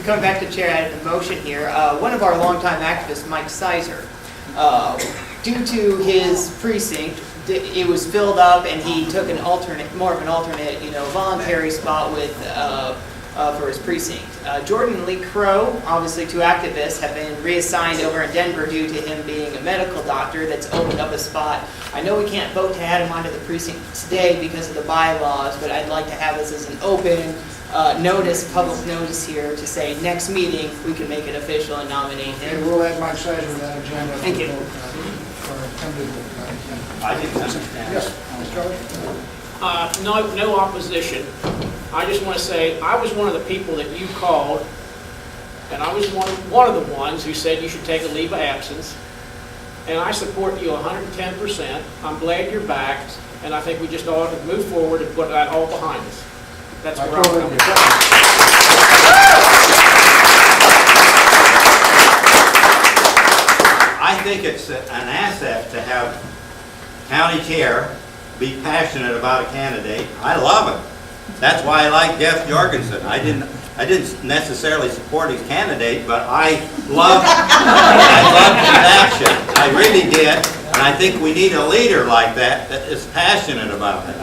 coming back to the chair, I had a motion here. One of our longtime activists, Mike Sizer, due to his precinct, it was filled up, and he took an alternate, more of an alternate, voluntary spot with for his precinct. Jordan and Lee Crow, obviously two activists, have been reassigned over in Denver due to him being a medical doctor that's opened up a spot. I know we can't vote to add him onto the precinct today because of the bylaws, but I'd like to have this as an open public notice here to say next meeting we can make it official and nominate him. And we'll add Mike Sizer to that agenda. Thank you. I didn't understand. Yes, Mr. George? No opposition. I just want to say, I was one of the people that you called, and I was one of the ones who said you should take a leave of absence, and I support you 110%. I'm glad you're back, and I think we just ought to move forward and put that all behind us. That's where I'm coming from. I think it's an asset to have county chair be passionate about a candidate. I love it. That's why I like Jeff Jorgensen. I didn't necessarily support his candidate, but I loved his action. I really did, and I think we need a leader like that is passionate about it.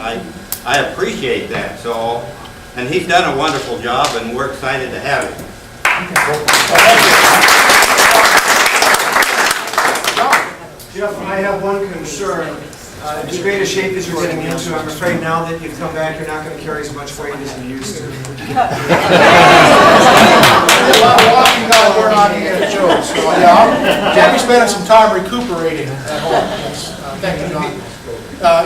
I appreciate that. So, and he's done a wonderful job, and we're excited to have him. Jeff, I have one concern. As great a shape as you're getting into, I'm afraid now that you've come back, you're not going to carry as much weight as you used to. Walking down, we're not going to get a joke. So, yeah, I'll be spending some time recuperating at home. Yes. Thank you, John.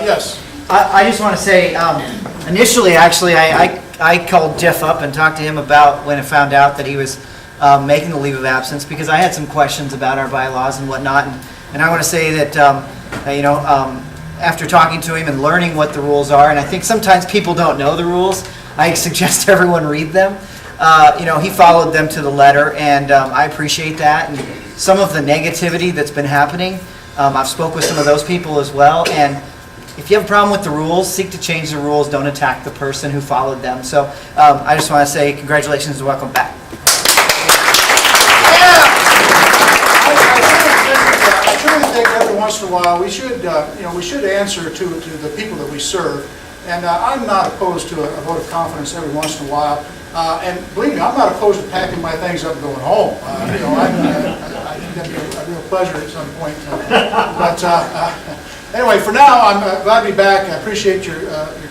Yes. I just want to say, initially, actually, I called Jeff up and talked to him about when I found out that he was making the leave of absence, because I had some questions about our bylaws and whatnot, and I want to say that, after talking to him and learning what the rules are, and I think sometimes people don't know the rules, I suggest everyone read them. He followed them to the letter, and I appreciate that. And some of the negativity that's been happening, I've spoke with some of those people as well, and if you have a problem with the rules, seek to change the rules, don't attack the person who followed them. So I just want to say congratulations and welcome back. I truly think every once in a while we should answer to the people that we serve, and I'm not opposed to a vote of confidence every once in a while. And believe me, I'm not opposed to packing my things up and going home. I think that'd be a real pleasure at some point. Anyway, for now, I'm glad to be back. I appreciate your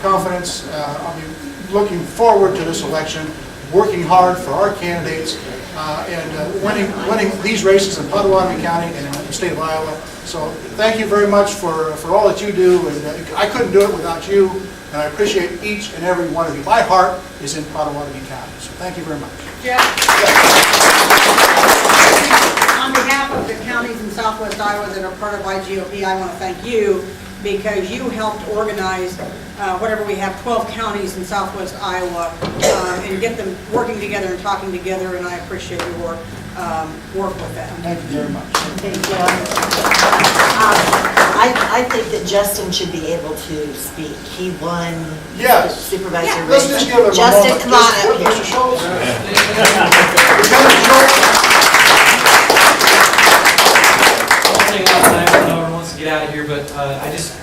confidence. I'll be looking forward to this election, working hard for our candidates, and winning these races in Pottawattamie County and in the state of Iowa. So thank you very much for all that you do, and I couldn't do it without you, and I appreciate each and every one of you. My heart is in Pottawattamie County, so thank you very much. Jeff, on behalf of the counties in southwest Iowa that are part of IGOP, I want to thank you because you helped organize whatever we have, 12 counties in southwest Iowa, and get them working together and talking together, and I appreciate your work with that. Thank you very much. Thank you. I think that Justin should be able to speak. He won supervisor race. Let's just give him a Justin, moment. come on up here. Mr. Schultz. I know everyone wants to get out of here, but I just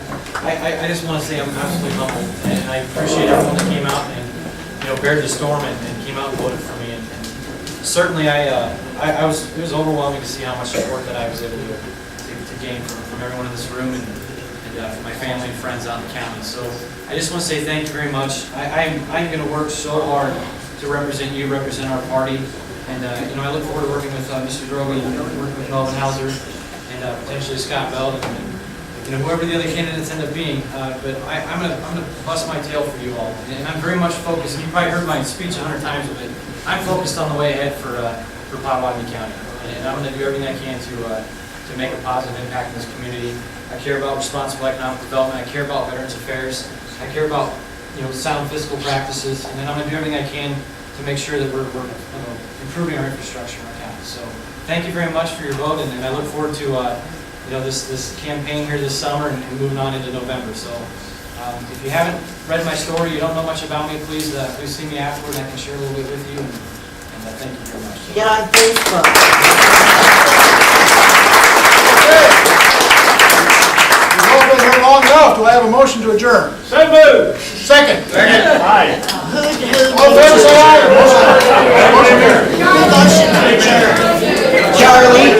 want to say I'm absolutely humbled, and I appreciate everyone that came out and bared the storm and came out and voted for me. And certainly, it was overwhelming to see how much support that I was able to gain from everyone in this room and from my family and friends out in the county. So I just want to say thank you very much. I'm going to work so hard to represent you, represent our party, and I look forward to working with Mr. Droby and working with Melvin Hauser and potentially Scott Bell and whoever the other candidates end up being. But I'm gonna bust my tail for you all, and I'm very much focused. And you probably heard my speech 100 times of it. I'm focused on the way ahead for Pottawattamie County, and I'm going to do everything I can to make a positive impact in this community. I care about responsible economic development. I care about Veterans Affairs. I care about sound fiscal practices, and then I'm going to do everything I can to make sure that we're improving our infrastructure in our county. So thank you very much for your vote, and I look forward to this campaign here this summer and moving on into November. So if you haven't read my story, you don't know much about me, please see me afterward, and I can share a little bit with you. And thank you very much. Get on Facebook. We've all been here long enough. Do I have a motion to adjourn? So moved. Second. Who? All in favor, say aye. Motion carried. Motion to adjourn. Charlie?